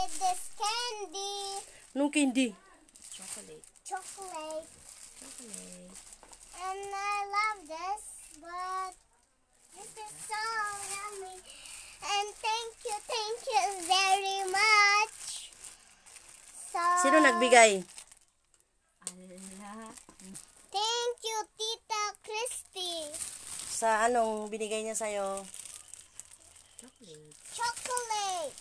eat this candy. Nung candy. Chocolate. Chocolate. And I love this, but this is so yummy. And thank you very much. So, Sino nagbigay? Allah. thank you, Tita Christy. Sa anong binigay niya sa'yo? Chocolate. Chocolate.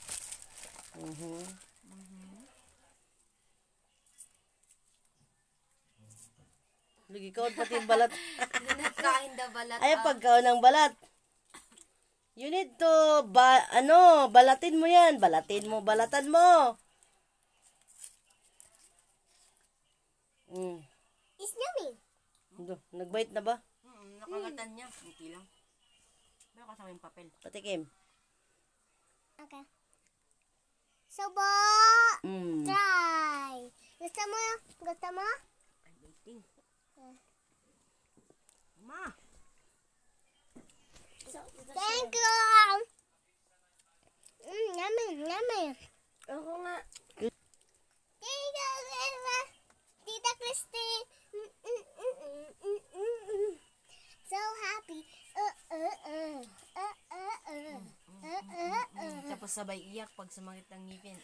Lagi ka pati yung balat. Nagkain na balat. Ay, pagkaon ng balat. You need to, balatin mo yan. Balatan mo. It's yummy. Nagbite na ba? Nakagatan niya. Hindi lang. Pero kasama yung papel. Patikim. Okay. Subo. Mm. Try. Gusto mo? I'm waiting. Ma! Thank you. Yummy. Ako nga. Thank you, Tita Christy. So happy. Tapos sabay iyak pag sumakit ang ngipin.